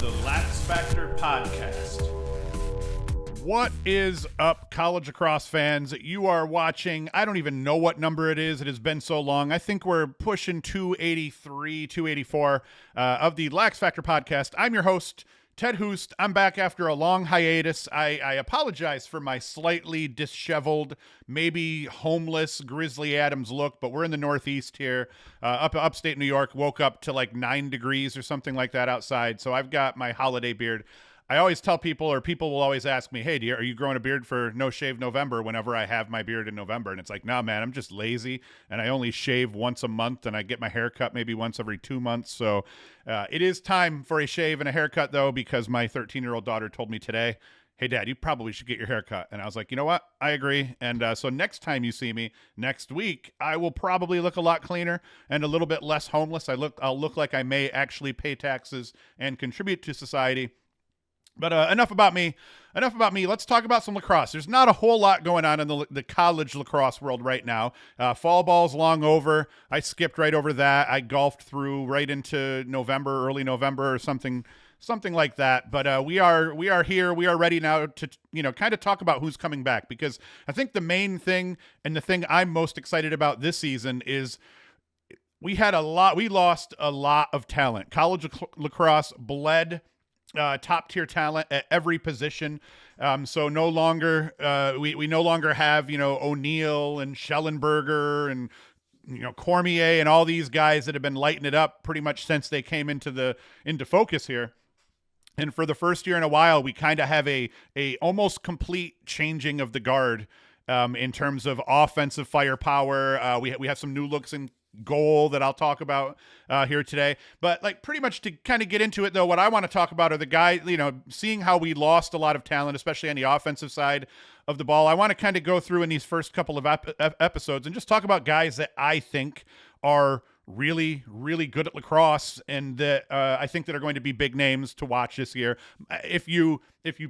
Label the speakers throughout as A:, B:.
A: the LaxFactor podcast. What is up, college lacrosse fans? You are watching, I don't even know what number it is. It has been so long. I think we're pushing 283, 284 of the LaxFactor podcast. I'm your host, Ted Hoost. I'm back after a long hiatus. I apologize for my slightly disheveled, maybe homeless Grizzly Adams look, but we're in the Northeast here, upstate New York. Woke up to like 9 degrees or something like that outside, so I've got my holiday beard. I always tell people, or people will always ask me, hey, are you growing a beard for No Shave November whenever I have my beard in November? And it's like, nah, man, I'm just lazy, and I only shave once a month, and I get my hair cut maybe once every 2 months. So it is time for a shave and a haircut, though, because my 13-year-old daughter told me today, hey, Dad, you probably should get your hair cut. And I was like, you know what? I agree. And so next time you see me, next week, I will probably look a lot cleaner and a little bit less homeless. I'll look like I may actually pay taxes and contribute to society. But enough about me. Let's talk about some lacrosse. There's not a whole lot going on in the college lacrosse world right now. Fall ball's long over. I skipped right over that. I golfed through right into November, early November or something like that. But we are here. We are ready now to kind of talk about who's coming back, because I think the main thing and the thing I'm most excited about this season is we lost a lot of talent. College lacrosse bled top tier talent at every position. So no longer, we no longer have, O'Neal and Schellenberger and, Cormier and all these guys that have been lighting it up pretty much since they came into focus here. And for the first year in a while, we kind of have a almost complete changing of the guard in terms of offensive firepower. We have some new looks in goal that I'll talk about here today. But like pretty much to kind of get into it, though, what I want to talk about are the guys, seeing how we lost a lot of talent, especially on the offensive side of the ball. I want to kind of go through in these first couple of episodes and just talk about guys that I think are really, really good at lacrosse and that I think that are going to be big names to watch this year. If you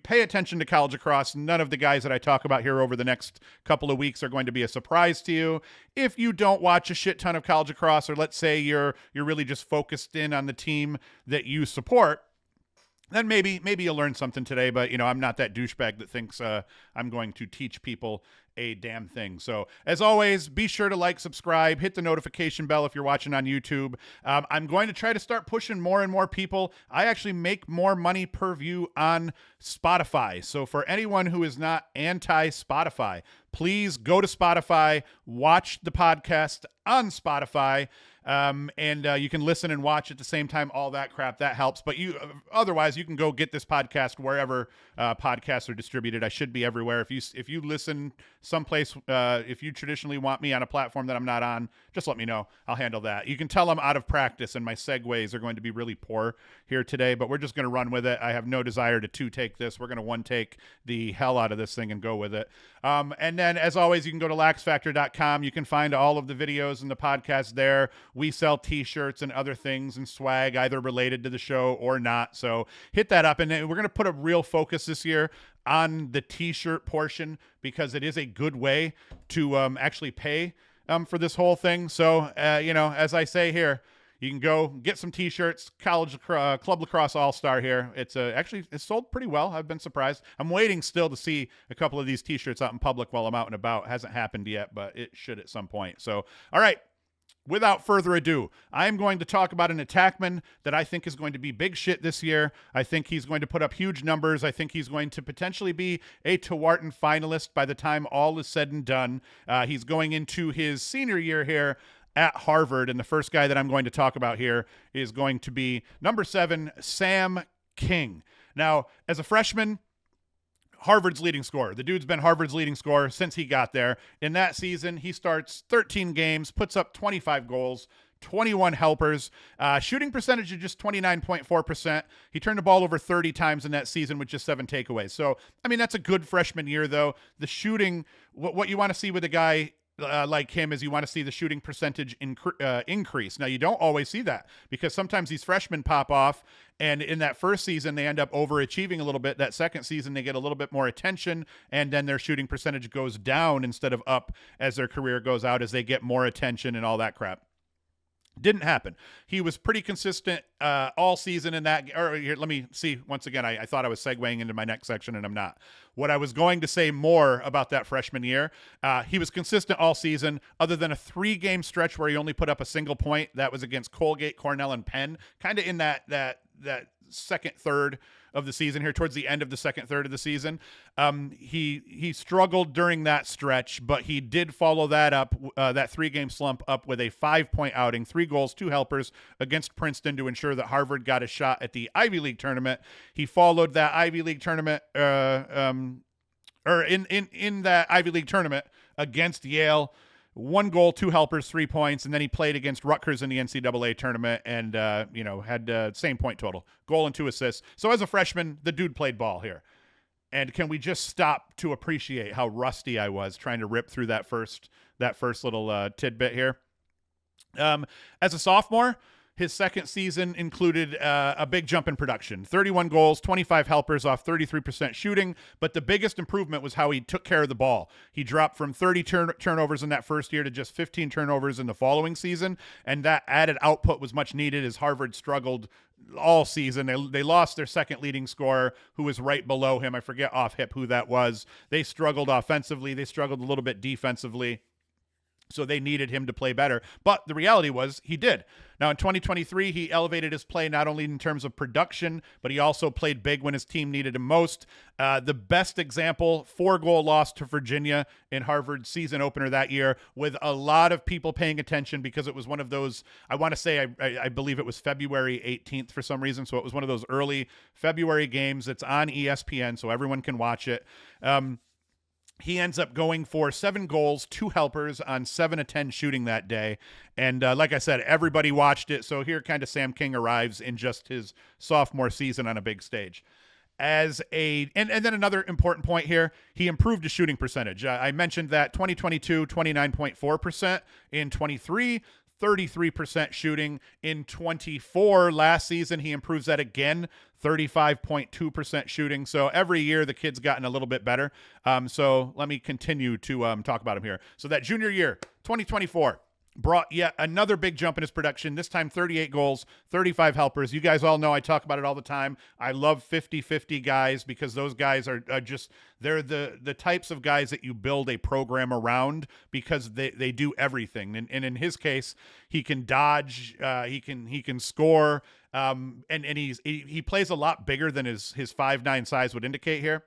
A: pay attention to college lacrosse, none of the guys that I talk about here over the next couple of weeks are going to be a surprise to you. If you don't watch a shit ton of college lacrosse, or let's say you're really just focused in on the team that you support, then maybe you'll learn something today. But I'm not that douchebag that thinks I'm going to teach people a damn thing. So as always, be sure to like, subscribe, hit the notification bell if you're watching on YouTube. I'm going to try to start pushing more and more people. I actually make more money per view on Spotify. So for anyone who is not anti-Spotify, please go to Spotify, watch the podcast on Spotify. And you can listen and watch at the same time, all that crap, that helps. But otherwise you can go get this podcast wherever podcasts are distributed. I should be everywhere. If you listen someplace, if you traditionally want me on a platform that I'm not on, just let me know. I'll handle that. You can tell I'm out of practice and my segues are going to be really poor here today, but we're just going to run with it. I have no desire to two-take this. We're going to one-take the hell out of this thing and go with it. And then as always, you can go to LaxFactor.com. You can find all of the videos and the podcast there. We sell t-shirts and other things and swag either related to the show or not. So hit that up. And then we're going to put a real focus this year on the t-shirt portion because it is a good way to actually pay for this whole thing. So, as I say here, you can go get some t-shirts, College Club Lacrosse All-Star here. It's actually sold pretty well. I've been surprised. I'm waiting still to see a couple of these t-shirts out in public while I'm out and about. Hasn't happened yet, but it should at some point. So, all right. Without further ado, I'm going to talk about an attackman that I think is going to be big shit this year. I think he's going to put up huge numbers. I think he's going to potentially be a Tewaarton finalist by the time all is said and done. He's going into his senior year here at Harvard, and the first guy that I'm going to talk about here is going to be number 7, Sam King. Now, as a freshman, Harvard's leading scorer. The dude's been Harvard's leading scorer since he got there. In that season, he starts 13 games, puts up 25 goals, 21 helpers, shooting percentage of just 29.4%. He turned the ball over 30 times in that season with just 7 takeaways. So, that's a good freshman year, though. The shooting, what you want to see with a guy like him is you want to see the shooting percentage increase. Now, you don't always see that because sometimes these freshmen pop off, and in that first season, they end up overachieving a little bit. That second season, they get a little bit more attention, and then their shooting percentage goes down instead of up as their career goes out, as they get more attention and all that crap. Didn't happen. He was pretty consistent all season in that. Or here, let me see. Once again, I thought I was segueing into my next section, and I'm not. What I was going to say more about that freshman year, he was consistent all season, other than a 3-game stretch where he only put up a single point. That was against Colgate, Cornell, and Penn, kind of in that second third of the season here, towards the end of the second third of the season. He struggled during that stretch, but he did follow that up, that 3-game slump up with a 5-point outing, 3 goals, 2 helpers against Princeton to ensure that Harvard got a shot at the Ivy League tournament. He followed that Ivy League tournament, in that Ivy League tournament against Yale. 1 goal, 2 helpers, 3 points, and then he played against Rutgers in the NCAA tournament and, had same point total, goal and 2 assists. So as a freshman, the dude played ball here. And can we just stop to appreciate how rusty I was trying to rip through that first little tidbit here? As a sophomore, his second season included a big jump in production, 31 goals, 25 helpers off 33% shooting. But the biggest improvement was how he took care of the ball. He dropped from 30 turnovers in that first year to just 15 turnovers in the following season. And that added output was much needed as Harvard struggled all season. They lost their second leading scorer, who was right below him. I forget off hip who that was. They struggled offensively. They struggled a little bit defensively. So they needed him to play better. But the reality was he did. Now in 2023, he elevated his play not only in terms of production, but he also played big when his team needed him most. The best example, 4-goal loss to Virginia in Harvard's season opener that year, with a lot of people paying attention because it was one of those, I want to say, I believe it was February 18th for some reason. So it was one of those early February games. It's on ESPN, so everyone can watch it. He ends up going for 7 goals, 2 helpers on 7 of 10 shooting that day. And like I said, everybody watched it. So here kind of Sam King arrives in just his sophomore season on a big stage. And then another important point here, he improved his shooting percentage. I mentioned that 2022, 29.4%. In 23, 33% shooting. In 24 last season, he improves that again, 35.2% shooting. So every year the kid's gotten a little bit better. So let me continue to talk about him here. So that junior year, 2024, brought yet another big jump in his production, this time 38 goals, 35 helpers. You guys all know I talk about it all the time. I love 50-50 guys because those guys are just, they're the types of guys that you build a program around because they do everything. And in his case, he can dodge, he can score, and he plays a lot bigger than his 5'9" size would indicate here.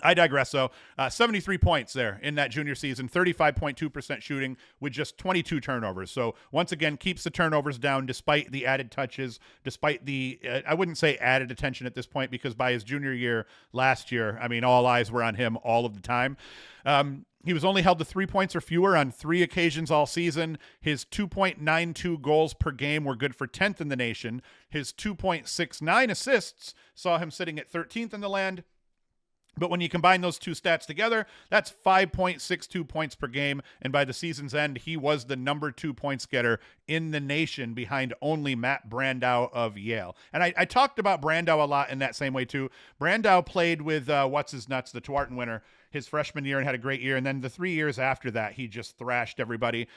A: I digress, though. 73 points there in that junior season, 35.2% shooting with just 22 turnovers. So once again, keeps the turnovers down despite the added touches, despite the, I wouldn't say added attention at this point, because by his junior year last year, I mean, all eyes were on him all of the time. He was only held to 3 points or fewer on 3 occasions all season. His 2.92 goals per game were good for 10th in the nation. His 2.69 assists saw him sitting at 13th in the land. But when you combine those two stats together, that's 5.62 points per game. And by the season's end, he was the number 2 points getter in the nation behind only Matt Brandow of Yale. And I talked about Brandow a lot in that same way, too. Brandow played with What's-His-Nuts, the Tewaaraton winner, his freshman year and had a great year. And then the 3 years after that, he just thrashed everybody.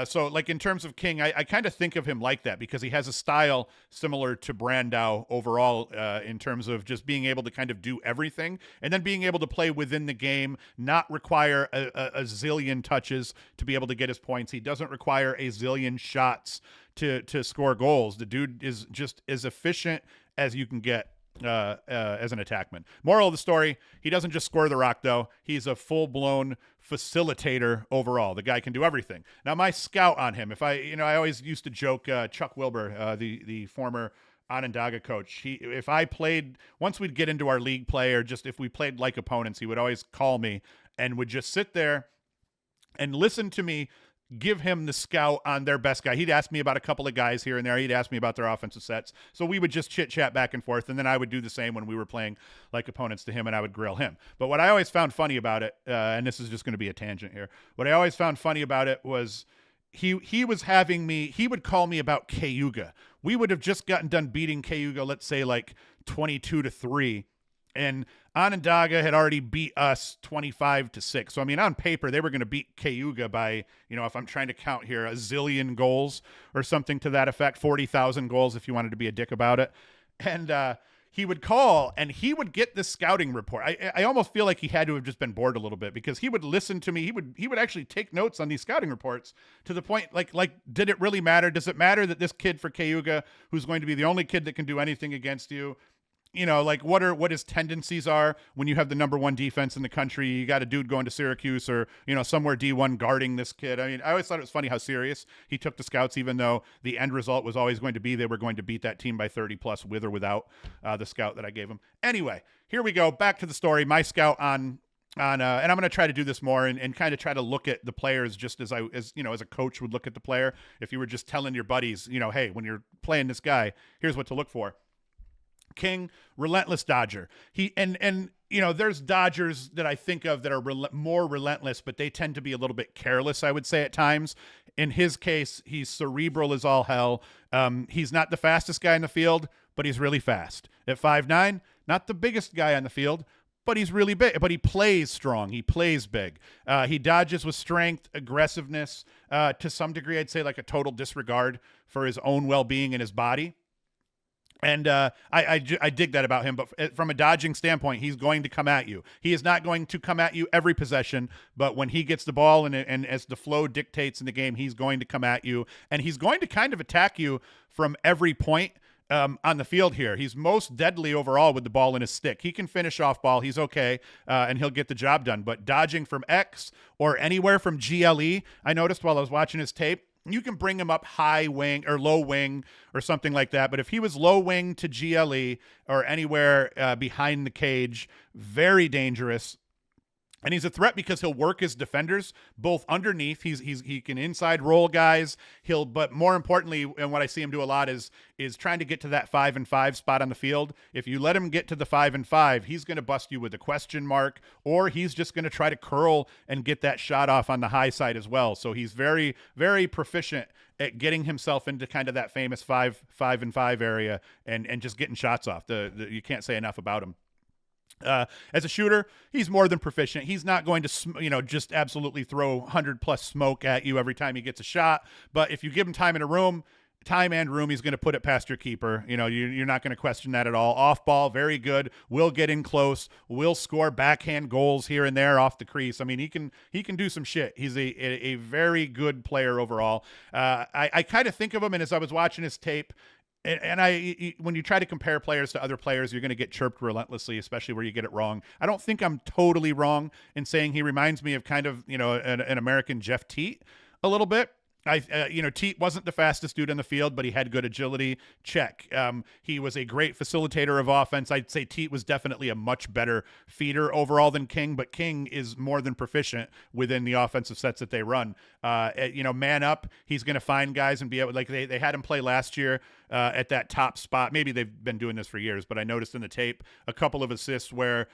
A: So like in terms of King, I kind of think of him like that because he has a style similar to Brandow overall in terms of just being able to kind of do everything and then being able to play within the game, not require a zillion touches to be able to get his points. He doesn't require a zillion shots to score goals. The dude is just as efficient as you can get as an attackman. Moral of the story, he doesn't just score the rock, though. He's a full-blown facilitator overall. The guy can do everything. Now, my scout on him, I always used to joke, Chuck Wilbur, the former Onondaga coach, if I played, once we'd get into our league play or just if we played like opponents, he would always call me and would just sit there and listen to me give him the scout on their best guy. He'd ask me about a couple of guys here and there. He'd ask me about their offensive sets. So we would just chit-chat back and forth, and then I would do the same when we were playing like opponents to him, and I would grill him. But what I always found funny about it, and this is just going to be a tangent here, what I always found funny about it was he would call me about Cayuga. We would have just gotten done beating Cayuga, let's say like 22-3. And Onondaga had already beat us 25-6. So, I mean, on paper, they were going to beat Cayuga by, if I'm trying to count here, a zillion goals or something to that effect, 40,000 goals if you wanted to be a dick about it. And he would call and he would get the scouting report. I almost feel like he had to have just been bored a little bit because he would listen to me. He would actually take notes on these scouting reports to the point like did it really matter? Does it matter that this kid for Cayuga, who's going to be the only kid that can do anything against you, what his tendencies are when you have the number one defense in the country? You got a dude going to Syracuse or, somewhere D1 guarding this kid. I mean, I always thought it was funny how serious he took the scouts, even though the end result was always going to be they were going to beat that team by 30 plus with or without the scout that I gave him. Anyway, here we go. Back to the story. My scout and I'm going to try to do this more and kind of try to look at the players just as as a coach would look at the player. If you were just telling your buddies, hey, when you're playing this guy, here's what to look for. King, relentless Dodger. There's Dodgers that I think of that are more relentless, but they tend to be a little bit careless, I would say, at times. In his case, he's cerebral as all hell. He's not the fastest guy in the field, but he's really fast. At 5'9", not the biggest guy on the field, but he's really big. But he plays strong. He plays big. He dodges with strength, aggressiveness, to some degree, I'd say like a total disregard for his own well-being and his body. And I dig that about him. But from a dodging standpoint, he's going to come at you. He is not going to come at you every possession, but when he gets the ball and as the flow dictates in the game, he's going to come at you. And he's going to kind of attack you from every point on the field here. He's most deadly overall with the ball in his stick. He can finish off ball. He's okay, and he'll get the job done. But dodging from X or anywhere from GLE, I noticed while I was watching his tape, you can bring him up high wing or low wing or something like that. But if he was low wing to GLE or anywhere behind the cage, very dangerous. And he's a threat because he'll work his defenders both underneath. He can inside roll guys. But more importantly, and what I see him do a lot is trying to get to that 5-5 spot on the field. If you let him get to the 5-5, he's going to bust you with a question mark, or he's just going to try to curl and get that shot off on the high side as well. So he's very, very proficient at getting himself into kind of that famous 5-5 area and just getting shots off. You can't say enough about him. As a shooter, he's more than proficient. He's not going to, just absolutely throw 100+ smoke at you every time he gets a shot. But if you give him time and room, he's going to put it past your keeper. You're not going to question that at all. Off ball, very good. Will get in close. Will score backhand goals here and there off the crease. I mean, he can do some shit. He's a very good player overall. I kind of think of him, and as I was watching his tape, and when you try to compare players to other players, you're going to get chirped relentlessly, especially where you get it wrong. I don't think I'm totally wrong in saying he reminds me of kind of, an American Jeff Teat a little bit. Teat wasn't the fastest dude in the field, but he had good agility. Check. He was a great facilitator of offense. I'd say Teat was definitely a much better feeder overall than King, but King is more than proficient within the offensive sets that they run. Man up, he's going to find guys and be able, like they had him play last year at that top spot. Maybe they've been doing this for years, but I noticed in the tape a couple of assists where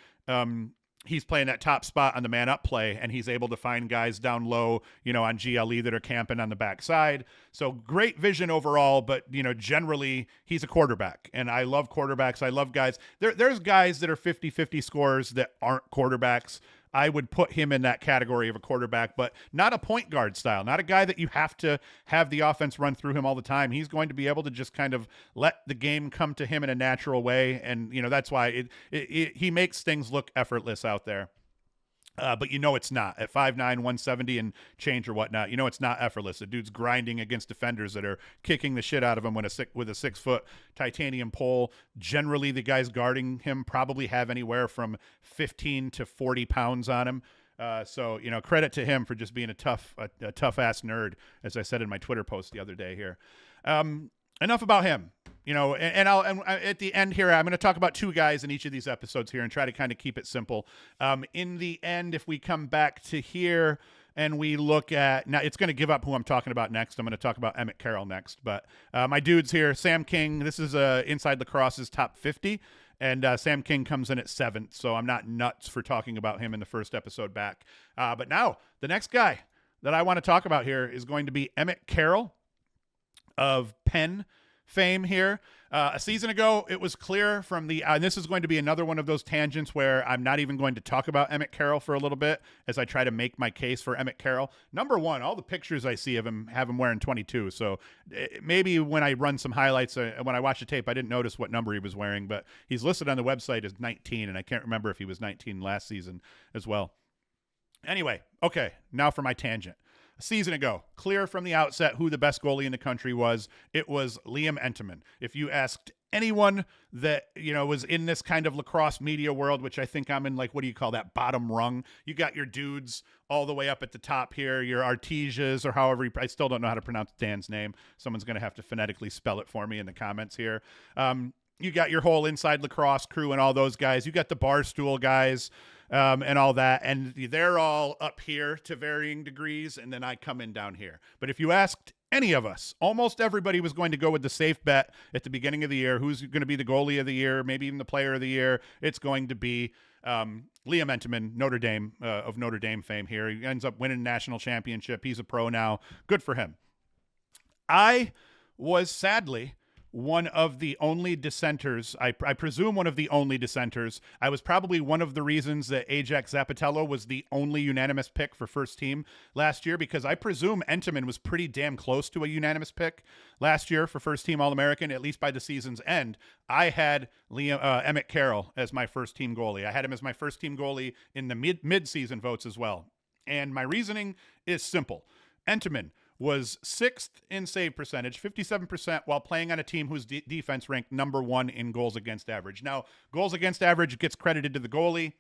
A: he's playing that top spot on the man up play, and he's able to find guys down low, on GLE that are camping on the backside. So great vision overall, but generally he's a quarterback, and I love quarterbacks. I love guys. There's guys that are 50-50 scorers that aren't quarterbacks. I would put him in that category of a quarterback, but not a point guard style, not a guy that you have to have the offense run through him all the time. He's going to be able to just kind of let the game come to him in a natural way. And, that's why he makes things look effortless out there. But it's not. At 5'9", 170 and change or whatnot, it's not effortless. The dude's grinding against defenders that are kicking the shit out of him with a 6-foot titanium pole. Generally, the guys guarding him probably have anywhere from 15 to 40 pounds on him. So credit to him for just being a tough ass nerd, as I said in my Twitter post the other day here. Enough about him. And at the end here, I'm going to talk about two guys in each of these episodes here and try to kind of keep it simple. In the end, if we come back to here and we look at, now it's going to give up who I'm talking about next. I'm going to talk about Emmet Carroll next, but my dudes here, Sam King, this is Inside Lacrosse's top 50. And Sam King comes in at 7th, so I'm not nuts for talking about him in the first episode back. But now, the next guy that I want to talk about here is going to be Emmet Carroll of Penn fame here. A season ago, it was clear from the, and this is going to be another one of those tangents where I'm not even going to talk about Emmet Carroll for a little bit as I try to make my case for Emmet Carroll. Number one, all the pictures I see of him have him wearing 22. So maybe when I run some highlights, when I watch the tape, I didn't notice what number he was wearing, but he's listed on the website as 19, and I can't remember if he was 19 last season as well. Anyway, okay, now for my tangent. A season ago, clear from the outset who the best goalie in the country was. It was Liam Entenmann. If you asked anyone that, was in this kind of lacrosse media world, which I think I'm in, like, what do you call that, bottom rung? You got your dudes all the way up at the top here, your Artesias, or however, I still don't know how to pronounce Dan's name. Someone's going to have to phonetically spell it for me in the comments here. You got your whole Inside Lacrosse crew and all those guys. You got the Barstool guys. And all that, and they're all up here to varying degrees, and then I come in down here. But if you asked any of us, almost everybody was going to go with the safe bet at the beginning of the year. Who's going to be the goalie of the year, maybe even the player of the year? It's going to be Liam Entenmann, Notre Dame, of Notre Dame fame here. He ends up winning a national championship. He's a pro now. Good for him. I was sadly one of the only dissenters, I presume one of the only dissenters. I was probably one of the reasons that Ajax Zapatello was the only unanimous pick for first team last year, because I presume Entenmann was pretty damn close to a unanimous pick last year for first team All-American, at least by the season's end. I had Emmet Carroll as my first team goalie. I had him as my first team goalie in the mid-season votes as well. And my reasoning is simple. Entenmann was 6th in save percentage, 57%, while playing on a team whose defense ranked number 1 in goals against average. Now, goals against average gets credited to the goalie.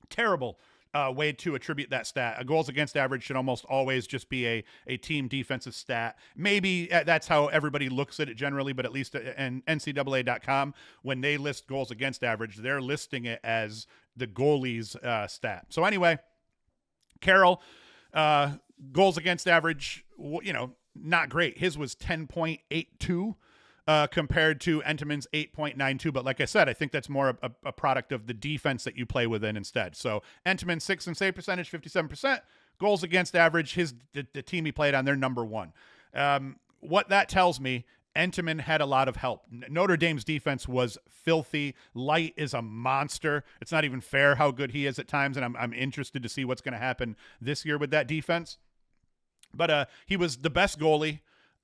A: Terrible way to attribute that stat. A goals against average should almost always just be a team defensive stat. Maybe that's how everybody looks at it generally, but at least in NCAA.com, when they list goals against average, they're listing it as the goalie's stat. So anyway, Carroll, goals against average, not great. His was 10.82 compared to Entenmann's 8.92. But like I said, I think that's more a product of the defense that you play within instead. So Entenmann, 6th in save percentage, 57%. Goals against average, the team he played on, they're number 1. What that tells me, Entenmann had a lot of help. Notre Dame's defense was filthy. Light is a monster. It's not even fair how good he is at times, and I'm interested to see what's going to happen this year with that defense. But he was the best goalie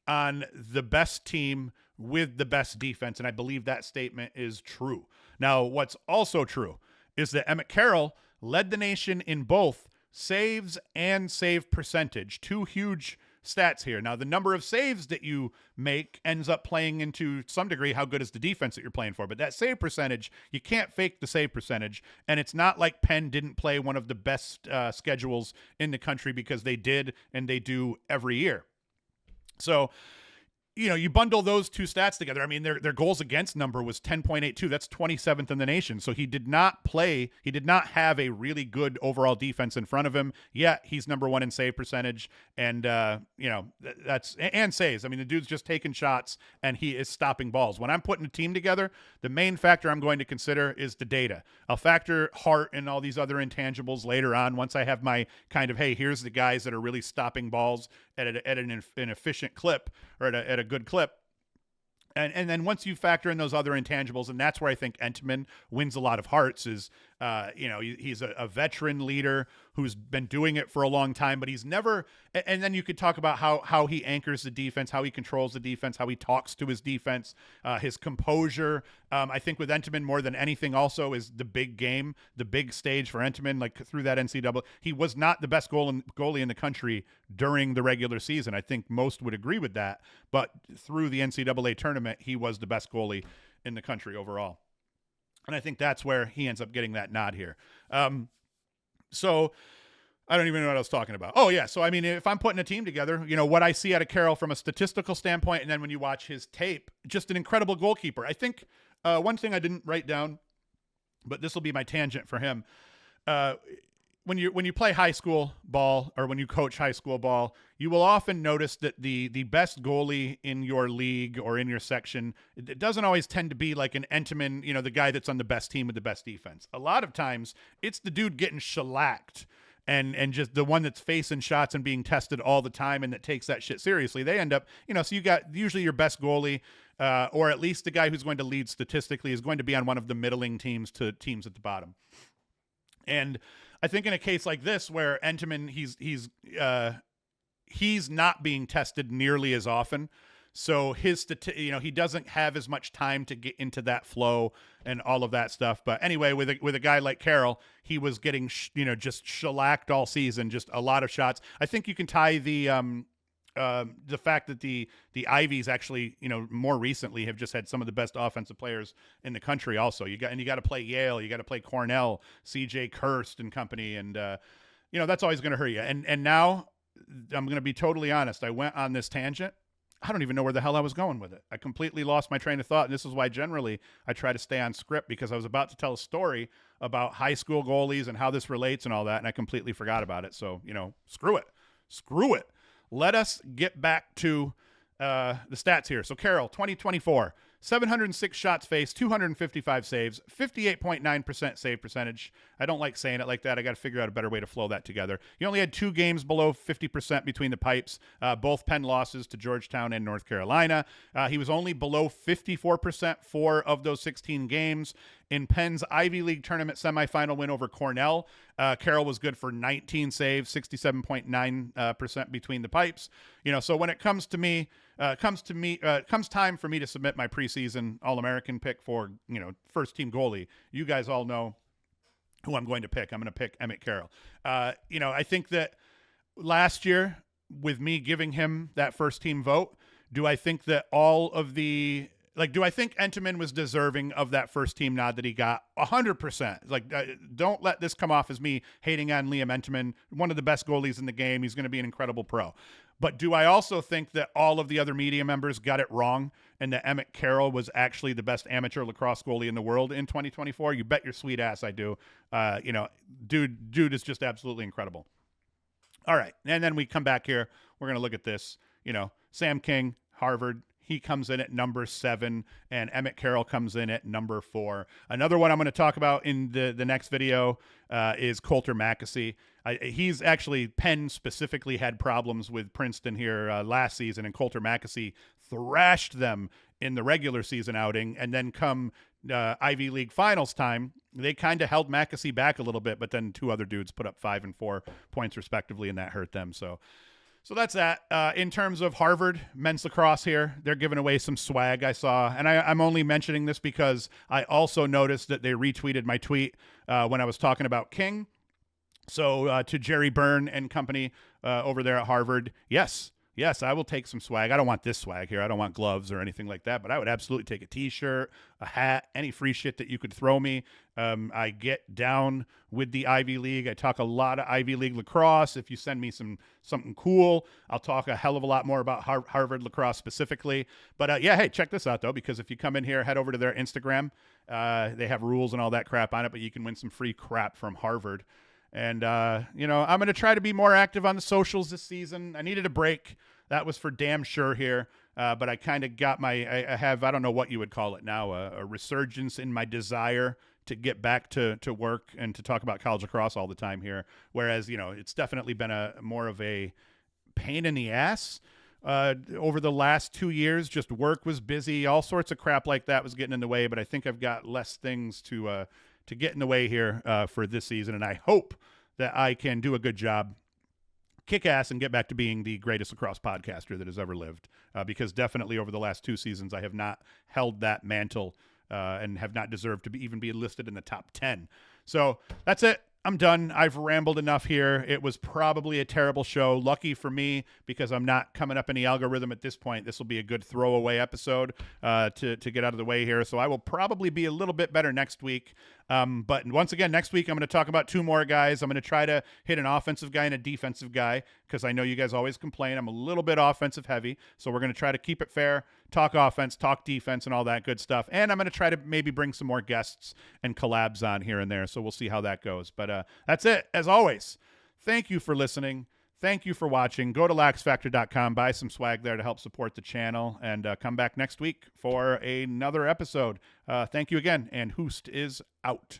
A: on the best team with the best defense, and I believe that statement is true. Now, what's also true is that Emmet Carroll led the nation in both saves and save percentage, 2 huge stats here. Now, the number of saves that you make ends up playing into some degree how good is the defense that you're playing for. But that save percentage, you can't fake the save percentage. And it's not like Penn didn't play one of the best schedules in the country, because they did and they do every year. So, you bundle those 2 stats together. I mean, their goals against number was 10.82. That's 27th in the nation. So he did not have a really good overall defense in front of him. Yeah, he's number 1 in save percentage, and that's and saves. I mean, the dude's just taking shots and he is stopping balls. When I'm putting a team together, the main factor I'm going to consider is the data. I'll factor heart and all these other intangibles later on once I have my kind of, hey, here's the guys that are really stopping balls at an efficient clip, or at a good clip. And then once you factor in those other intangibles, and that's where I think Entenmann wins a lot of hearts, is, he's a veteran leader who's been doing it for a long time, but he's never, and then you could talk about how he anchors the defense, how he controls the defense, how he talks to his defense, his composure. I think with Entenmann more than anything also is the big game, the big stage for Entenmann, like through that NCAA. He was not the best goalie in the country during the regular season. I think most would agree with that, but through the NCAA tournament, he was the best goalie in the country overall. And I think that's where he ends up getting that nod here. So I don't even know what I was talking about. Oh, yeah. So, I mean, if I'm putting a team together, what I see out of Carroll from a statistical standpoint, and then when you watch his tape, just an incredible goalkeeper. I think one thing I didn't write down, but this will be my tangent for him. When you play high school ball, or when you coach high school ball, you will often notice that the best goalie in your league or in your section, it doesn't always tend to be like an Entenmann, the guy that's on the best team with the best defense. A lot of times it's the dude getting shellacked and just the one that's facing shots and being tested all the time and that takes that shit seriously, they end up, so you got usually your best goalie, or at least the guy who's going to lead statistically is going to be on one of the middling teams to teams at the bottom. And I think in a case like this where Entenmann, he's not being tested nearly as often. So he doesn't have as much time to get into that flow and all of that stuff. But anyway, with a guy like Carroll, he was getting just shellacked all season, just a lot of shots. I think you can tie the fact that the Ivies actually, more recently have just had some of the best offensive players in the country. Also, you got to play Yale, you got to play Cornell, C.J. Kirst and company, and that's always going to hurt you. And now I'm going to be totally honest. I went on this tangent. I don't even know where the hell I was going with it. I completely lost my train of thought. And this is why generally I try to stay on script, because I was about to tell a story about high school goalies and how this relates and all that. And I completely forgot about it. So, screw it. Let us get back to the stats here. So Carroll, 2024, 706 shots faced, 255 saves, 58.9% save percentage. I don't like saying it like that. I got to figure out a better way to flow that together. He only had 2 games below 50% between the pipes, both Penn losses to Georgetown and North Carolina. He was only below 54% 4 of those 16 games. In Penn's Ivy League tournament semifinal win over Cornell, Carroll was good for 19 saves, 67.9% between the pipes. So when it comes time for me to submit my preseason All-American pick for, first team goalie, you guys all know who I'm going to pick. I'm going to pick Emmet Carroll. I think that last year, with me giving him that first team vote, do I think that do I think Entenmann was deserving of that first team nod that he got? 100%. Don't let this come off as me hating on Liam Entenmann, one of the best goalies in the game. He's going to be an incredible pro. But do I also think that all of the other media members got it wrong and that Emmet Carroll was actually the best amateur lacrosse goalie in the world in 2024? You bet your sweet ass I do. Dude is just absolutely incredible. All right. And then we come back here. We're going to look at this. Sam King, Harvard. He comes in at number 7, and Emmet Carroll comes in at number 4. Another one I'm going to talk about in the next video is Coulter Mackesy. He's actually, Penn specifically had problems with Princeton here last season, and Coulter Mackesy thrashed them in the regular season outing, and then come Ivy League finals time, they kind of held Mackesy back a little bit, but then 2 other dudes put up 5 and 4 points respectively, and that hurt them. So that's that. In terms of Harvard men's lacrosse here, they're giving away some swag I saw. And I'm only mentioning this because I also noticed that they retweeted my tweet when I was talking about King. So to Jerry Byrne and company over there at Harvard, yes, I will take some swag. I don't want this swag here. I don't want gloves or anything like that, but I would absolutely take a T-shirt, a hat, any free shit that you could throw me. I get down with the Ivy League. I talk a lot of Ivy League lacrosse. If you send me something cool, I'll talk a hell of a lot more about Harvard lacrosse specifically. But hey, check this out though, because if you come in here, head over to their Instagram. They have rules and all that crap on it, but you can win some free crap from Harvard. And, I'm going to try to be more active on the socials this season. I needed a break. That was for damn sure here. But I kind of got I don't know what you would call it now, a resurgence in my desire to get back to work and to talk about college lacrosse all the time here. Whereas, it's definitely been more of a pain in the ass over the last 2 years. Just work was busy. All sorts of crap like that was getting in the way. But I think I've got less things to get in the way here for this season. And I hope that I can do a good job, kick ass, and get back to being the greatest lacrosse podcaster that has ever lived. Because definitely over the last 2 seasons, I have not held that mantle and have not deserved to even be listed in the top 10. So that's it. I'm done. I've rambled enough here. It was probably a terrible show. Lucky for me, because I'm not coming up in the algorithm at this point. This will be a good throwaway episode to get out of the way here. So I will probably be a little bit better next week. But once again, next week, I'm going to talk about 2 more guys. I'm going to try to hit an offensive guy and a defensive guy, because I know you guys always complain I'm a little bit offensive heavy. So we're going to try to keep it fair, talk offense, talk defense, and all that good stuff. And I'm going to try to maybe bring some more guests and collabs on here and there. So we'll see how that goes. But that's it. As always, thank you for listening. Thank you for watching. Go to LaxFactor.com, buy some swag there to help support the channel, and come back next week for another episode. Thank you again, and Hoost is out.